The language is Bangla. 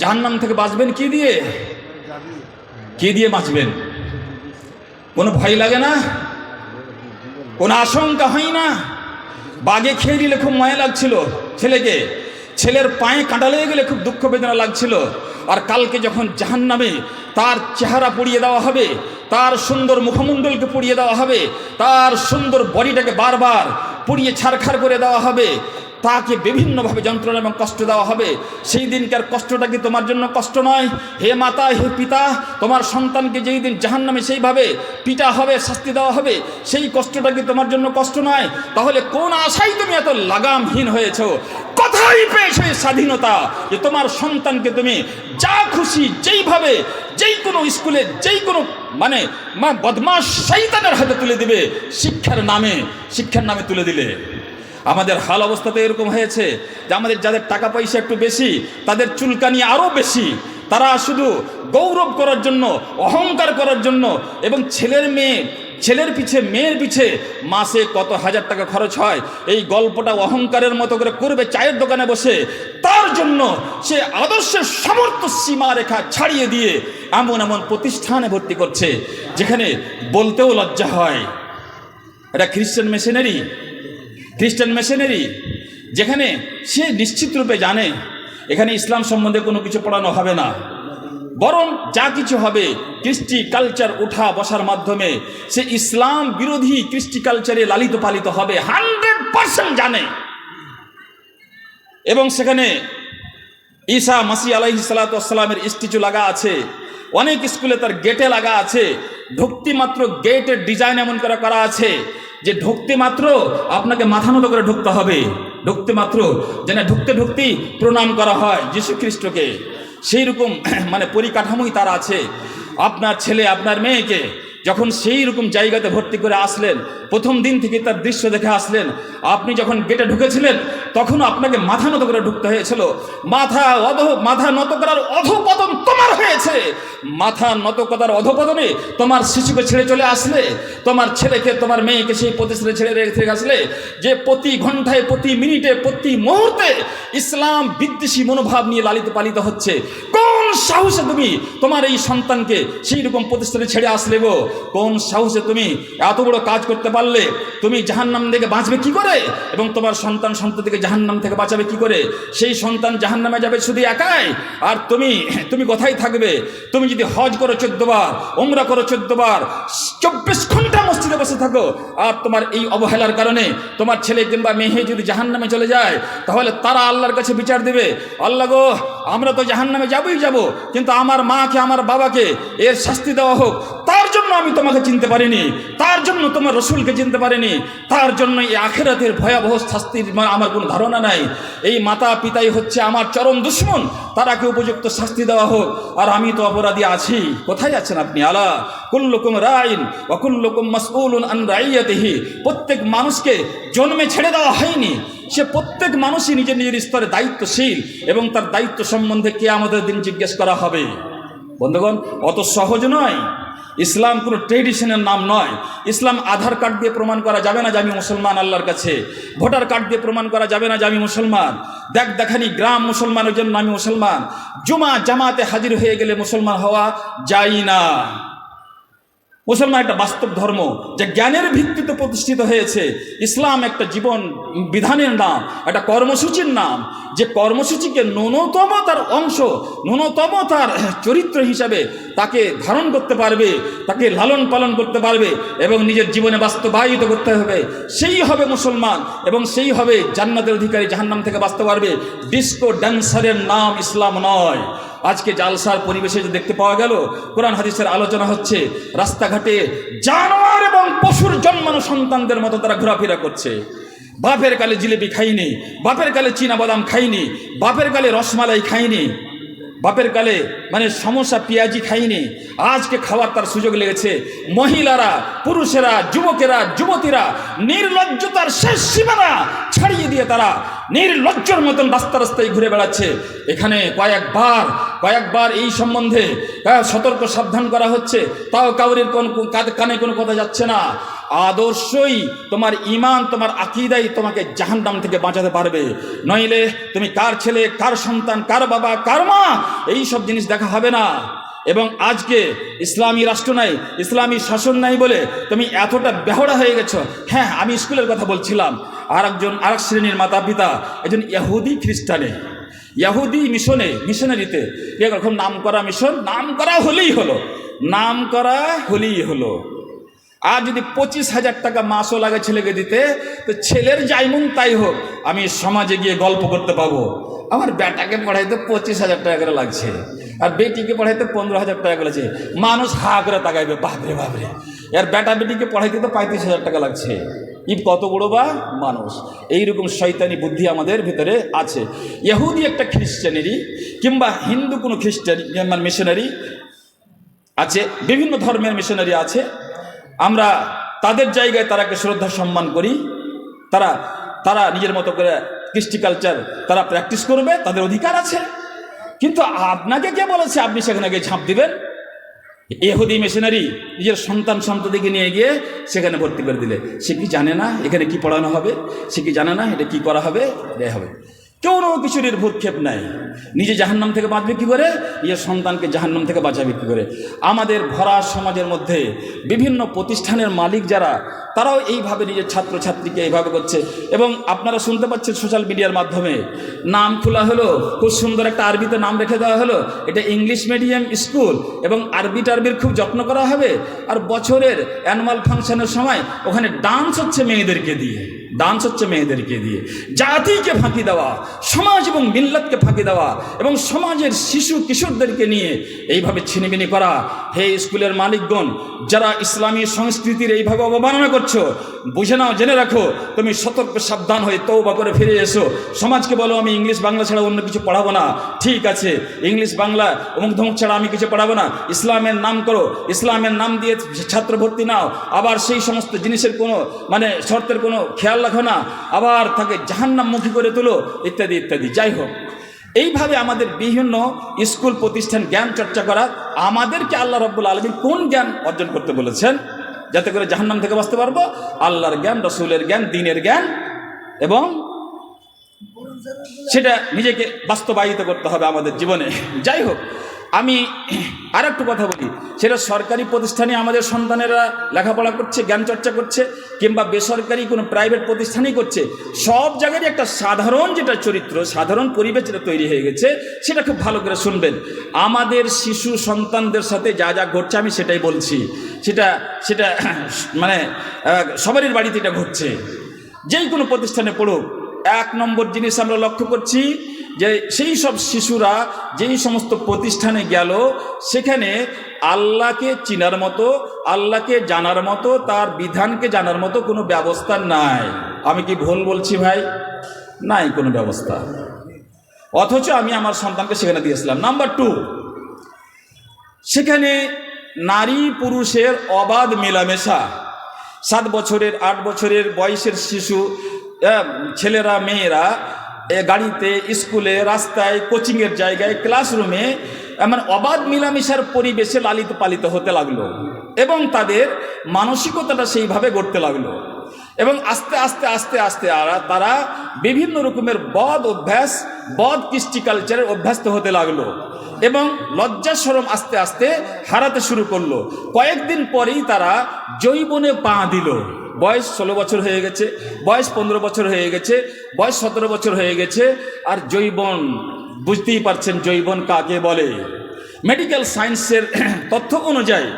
জাহান্নাম থেকে বাঁচবেন কি দিয়ে? কি দিয়ে বাঁচবেন? কোনো ভয় লাগে না? কোনো আশঙ্কা হয় না? বাগে খেয়ে দিলে খুব মায়া লাগছিল ছেলেকে, ছেলের পায়ে কাঁটা লেগে গেলে খুব দুঃখ বেদনা লাগছিল। আর কালকে যখন জাহান্নামে তার চেহারা পুড়িয়ে দেওয়া হবে, তার সুন্দর মুখমণ্ডলকে পুড়িয়ে দেওয়া হবে, তার সুন্দর বডিটাকে বারবার পুড়িয়ে ছারখার করে দেওয়া হবে, তাকে বিভিন্নভাবে যন্ত্রণা এবং কষ্ট দেওয়া হবে। সেই দিনকার কষ্টটা কি তোমার জন্য কষ্ট নয়? হে মাতা, হে পিতা, তোমার সন্তানকে যেই দিন জাহান্নামে সেইভাবে পিটা হবে, শাস্তি দেওয়া হবে, সেই কষ্টটা কি তোমার জন্য কষ্ট নয়? তাহলে কোন আশায় তুমি এত লাগামহীন হয়েছ? কোথায় পেয়েছো এই স্বাধীনতা যে তোমার সন্তানকে তুমি যা খুশি যেইভাবে যেই কোনো স্কুলে যেই কোনো বদমাশ শয়তানের হাতে তুলে দিবে, শিক্ষার নামে তুলে দিলে? আমাদের হাল অবস্থা তো এরকম হয়েছে যে আমাদের যাদের টাকা পয়সা একটু বেশি, তাদের চুলকানি আরও বেশি। তারা শুধু গৌরব করার জন্য, অহংকার করার জন্য, এবং ছেলের পিছে মেয়ের পিছে মাসে কত হাজার টাকা খরচ হয়, এই গল্পটা অহংকারের মতো করে করবে চায়ের দোকানে বসে। তার জন্য সে আদর্শের সামর্থ্য সীমারেখা ছাড়িয়ে দিয়ে এমন প্রতিষ্ঠানে ভর্তি করছে যেখানে বলতেও লজ্জা হয়। এটা খ্রিস্টান মেশিনারি, যেখানে সে নিশ্চিত রূপে জানে এখানে ইসলাম সম্বন্ধে কোনো কিছু পড়ানো হবে না, বরং যা কিছু হবে কৃষ্টি কালচার উঠা বসার মাধ্যমে সে ইসলাম বিরোধী কৃষ্টি কালচারে লালিত পালিত হবে, 100% জানে। এবং সেখানে ঈসা মাসিহ আলাইহিস সালাতু ওয়াস সালামের স্ট্যাচু লাগা আছে, অনেক স্কুলে তার গেটে লাগা আছে। ঢুকতে মাত্র গেটের ডিজাইন এমন করা আছে যে ঢুকতে মাত্র আপনাকে মাথা নত করে ঢুকতে হবে, ঢুকতে মাত্র যেন ঢুকতেই প্রণাম করা হয় যীশু খ্রিস্টকে, সেই রকম পরিকাঠামোই তার আছে। আপনার ছেলে আপনার মেয়েকে যখন সেই রকম জায়গাতে ভর্তি করে আসলেন, প্রথম দিন থেকে তার দৃশ্য দেখে আসলেন, আপনি যখন গেটে ঢুকেছিলেন তখনও আপনাকে মাথা নত করে ঢুকতে হয়েছিল। মাথা নত করার অধঃপতন তোমার হয়েছে। মাথা নত করার অধঃপতনে তোমার শিশুকে ছেড়ে চলে আসলে, তোমার ছেলেকে তোমার মেয়েকে সেই প্রতিষ্ঠানে ছেড়ে রেখে আসলে, যে প্রতি ঘন্টায়, প্রতি মিনিটে, প্রতি মুহূর্তে ইসলাম বিদ্বেষী মনোভাব নিয়ে লালিত পালিত হচ্ছে। কোন সাহসে তুমি তোমার এই সন্তানকে সেই রকম প্রতিষ্ঠানে ছেড়ে আসলে গো? কোন সাহসে তুমি এত বড় কাজ করতে পারলে? তুমি জাহান্নাম থেকে বাঁচবে কি করে এবং তোমার সন্তান সন্ততিকে জাহান্নাম থেকে বাঁচাবে কি করে? সেই সন্তান জাহান্নামে যাবে শুধু একাই, আর তুমি কোথায় থাকবে? তুমি যদি হজ করো 14 বার, উমরা করো 14 বার, 24 ঘন্টা মসজিদে বসে থাকো, আর তোমার এই অবহেলার কারণে তোমার ছেলে কিংবা মেয়ে যদি জাহান্নামে চলে যায়, তাহলে তারা আল্লাহর কাছে বিচার দেবে, আল্লাহ গো, আমরা তো জাহান্নামে যাবই যাব, কিন্তু আমার মাকে আমার বাবাকে এর শাস্তি দেওয়া হোক। তার জন্য আমি তোমাকে চিনতে পারিনি, তার জন্য তোমার রসুলকে চিনতে পারিনি, তার জন্য এই আখিরাতের ভয়াবহ শাস্তির আমার কোনো ধারণা নাই। এই মাতা পিতাই হচ্ছে আমার চরম দুশমন, তারাকে উপযুক্ত শাস্তি দেওয়া হোক, আর আমি তো অপরাধী আছি। কোথায় আছেন আপনি? আলা কুল্লুকুম রাইন ওয়া কুল্লুকুম মাসউলুন আন রাইয়াতিহি। প্রত্যেক মানুষকে জন্মে ছেড়ে দেওয়া হয়নি, সে প্রত্যেক মানুষই নিজের স্তরে দায়িত্বশীল, এবং তার দায়িত্ব সম্বন্ধে কিয়ামতের দিন জিজ্ঞেস করা হবে। বন্ধুগণ, অত সহজ নয়। ইসলাম কোনো ট্রেডিশনের নাম নয়। ইসলাম আধার কার্ড দিয়ে প্রমাণ করা যাবে না যে আমি মুসলমান আল্লাহর কাছে, ভোটার কার্ড দিয়ে প্রমাণ করা যাবে না যে আমি মুসলমান, দেখানি গ্রাম মুসলমানের জন্য আমি মুসলমান, জুমা জামাতে হাজির হয়ে গেলে মুসলমান হওয়া যায় না। মুসলমান একটা বাস্তব ধর্ম যা জ্ঞানের ভিত্তিতে প্রতিষ্ঠিত হয়েছে। ইসলাম একটা জীবন বিধানের নাম, একটা কর্মসূচির নাম, যে কর্মসূচিকে ন্যূনতম তার অংশ, ন্যূনতম তার চরিত্র হিসাবে তাকে ধারণ করতে পারবে, তাকে লালন পালন করতে পারবে এবং নিজের জীবনে বাস্তবায়িত করতে হবে, সেই হবে মুসলমান এবং সেই হবে জান্নাতের অধিকারী, জাহান্নাম থেকে বাঁচতে পারবে। ডিস্কো ড্যান্সারের নাম ইসলাম নয়। আজকে জালসার পরিবেশে যে দেখতে পাওয়া গেল, কোরআন হাদিসের আলোচনা হচ্ছে, রাস্তাঘাটে জানোয়ার এবং পশুর জন্মানো সন্তানদের মতো তারা ঘোরাফেরা করছে। বাপের কালে জিলিপি খাইনি, বাপের কালে চীনা বাদাম খাইনি, বাপের কালে রসমালাই খাইনি, বাপের কালে সমোসা পেঁয়াজি খাইনি, আজকে খাওয়ার তার সুযোগ লেগেছে। মহিলারা, পুরুষেরা, যুবকেরা, যুবতীরা নির্লজ্জতার শেষ সীমানা ছাড়িয়ে দিয়ে তারা নির্লজ্জর মতন রাস্তায় ঘুরে বেড়াচ্ছে। এখানে কয়েকবার এই সম্বন্ধে সতর্ক সাবধান করা হচ্ছে, তাও কাউরের কানে কোনো কথা যাচ্ছে না। আদর্শই তোমার ঈমান, তোমার আকীদাই তোমাকে জাহান্নাম থেকে বাঁচাতে পারবে। নইলে তুমি কার ছেলে, কার সন্তান, কার বাবা, কার মা, এই সব জিনিস দেখা হবে না। এবং আজকে ইসলামী রাষ্ট্র নাই, ইসলামী শাসন নাই বলে তুমি এতটা বেহড়া হয়ে গেছো। হ্যাঁ, আমি স্কুলের কথা বলছিলাম, আরেক শ্রেণীর মাতা পিতা একজন ইহুদি খ্রিস্টানে, ইহুদি মিশনারিতে এরকম নাম করা মিশন, নাম করা হলেই হলো। আর যদি 25,000 টাকা মাসও লাগে ছেলেকে দিতে, তো ছেলের যাইমুন তাই হোক, আমি সমাজে গিয়ে গল্প করতে পাবো আমার বেটাকে পড়াইতে 25,000 টাকা করে লাগছে, আর বেটিকে পড়াইতে 15,000 টাকা করে লাগছে। মানুষ হা করে তাকাইবে, বাপরে বাপরে, আর বেটা বেটিকে পড়াইতে তো 35,000 টাকা লাগছে। কত বড় বা মানুষ! এইরকম শয়তানি বুদ্ধি আমাদের ভিতরে আছে। ইহুদি একটা খ্রিস্টানেরই কিংবা হিন্দু কোনো খ্রিস্টান মিশনারি আছে, বিভিন্ন ধর্মের মিশনারি আছে, আমরা তাদের জায়গায় তারাকে শ্রদ্ধা সম্মান করি। তারা নিজের মতো করে কৃষ্টি কালচার তারা প্র্যাকটিস করবে, তাদের অধিকার আছে। কিন্তু আপনাকে কে বলেছে আপনি সেখানে গিয়ে ঝাঁপ দিবেন? ইহুদি মিশনারি নিজের সন্ততিকে নিয়ে গিয়ে সেখানে ভর্তি করে দিলে, সে কি জানে না এখানে কি পড়ানো হবে? সে কি জানে না এটা কি করা হবে? এ হবে। কোনো কিছুর ভূক্ষেপ নাই। নিজে জাহান্নাম থেকে বাঁচবে কী করে? নিজের সন্তানকে জাহান্নাম থেকে বাঁচাবে কী করে? আমাদের ভরা সমাজের মধ্যে বিভিন্ন প্রতিষ্ঠানের মালিক যারা, তারাও এইভাবে নিজের ছাত্রছাত্রীকে এইভাবে করছে। এবং আপনারা শুনতে পাচ্ছেন সোশ্যাল মিডিয়ার মাধ্যমে নাম খোলা হলো, খুব সুন্দর একটা আরবিতে নাম রেখে দেওয়া হলো, এটা ইংলিশ মিডিয়াম স্কুল, এবং আরবির খুব যত্ন করা হবে। আর বছরের অ্যানুয়াল ফাংশনের সময় ওখানে ডান্স হচ্ছে মেয়েদেরকে দিয়ে, জাতিকে ফাঁকি দেওয়া, সমাজ এবং মিল্লাতকে ফাঁকি দেওয়া, এবং সমাজের শিশু কিশোরদেরকে নিয়ে এইভাবে ছিনিমিনি করা। হে স্কুলের মালিকগণ, যারা ইসলামী সংস্কৃতির এইভাবে অবমাননা করছো, বুঝে নাও, জেনে রাখো, তুমি সতর্ক সাবধান হয়ে তওবা করে ফিরে এসো। সমাজকে বলো আমি ইংলিশ বাংলা ছাড়া অন্য কিছু পড়াবো না। ঠিক আছে, ইংলিশ বাংলা অমুক ধমুক ছাড়া আমি কিছু পড়াবো না। ইসলামের নাম করো, ইসলামের নাম দিয়ে ছাত্র ভর্তি নাও, আবার সেই সমস্ত জিনিসের কোনো শর্তের কোনো খেয়াল রাখো না, আবার তাকে জাহান্নামমুখী করে তোলো, ইত্যাদি ইত্যাদি। যাই হোক, এইভাবে আমাদের বিভিন্ন স্কুল প্রতিষ্ঠান জ্ঞান চর্চা করা, আমাদেরকে আল্লাহ রাব্বুল আলামিন কোন জ্ঞান অর্জন করতে বলেছেন যাতে করে জাহান্নাম থেকে বাঁচতে পারবো? আল্লাহর জ্ঞান, রসুলের জ্ঞান, দ্বীনের জ্ঞান, এবং সেটা নিজেকে বাস্তবায়িত করতে হবে আমাদের জীবনে। যাই হোক, আমি আর একটু কথা বলি, সেটা সরকারি প্রতিষ্ঠানে আমাদের সন্তানেরা লেখাপড়া করছে, জ্ঞান চর্চা করছে, কিংবা বেসরকারি কোনো প্রাইভেট প্রতিষ্ঠানেই করছে, সব জায়গায় একটা সাধারণ যেটা চরিত্র, সাধারণ পরিবেশ যেটা তৈরি হয়ে গেছে, সেটা খুব ভালো করে শুনবেন। আমাদের শিশু সন্তানদের সাথে যা যা ঘটছে আমি সেটাই বলছি, সেটা সবারই বাড়িতে এটা ঘটছে। যেই কোনো প্রতিষ্ঠানে পড়ুক, 1 নম্বর জিনিস আমরা লক্ষ্য করছি যে সেই সব শিশুরা যেই সমস্ত প্রতিষ্ঠানে গেল, সেখানে আল্লাহকে চিনার মতো, আল্লাহকে জানার মতো, তার বিধানকে জানার মতো কোনো ব্যবস্থা নাই। আমি কি ভুল বলছি ভাই? নাই কোনো ব্যবস্থা। অথচ আমি আমার সন্তানকে সেখানে দিয়েছিলাম। নাম্বার 2, সেখানে নারী পুরুষের অবাধ মেলামেশা। 7 বছরের 8 বছরের বয়সের শিশু, ছেলেরা মেয়েরা গাড়িতে, স্কুলে, রাস্তায়, কোচিংয়ের জায়গায়, ক্লাসরুমে এমন অবাধ মিলামিশার পরিবেশে লালিত পালিত হতে লাগলো, এবং তাদের মানসিকতাটা সেইভাবে গড়তে লাগলো। এবং আস্তে আস্তে আস্তে আস্তে তারা বিভিন্ন রকমের বদ অভ্যাস, বদ কৃষ্টি কালচারের অভ্যস্ত হতে লাগলো, এবং লজ্জা শরম আস্তে আস্তে হারাতে শুরু করলো। কয়েকদিন পরেই তারা যৌবনে পা দিল। বয়স 16 বছর হয়ে গেছে, বয়স 15 বছর হয়ে গেছে, বয়স 17 বছর হয়ে গেছে, আর যৌবন, বুঝতেই পারছেন যৌবন কাকে বলে। মেডিকেল সায়েন্সের তথ্য অনুযায়ী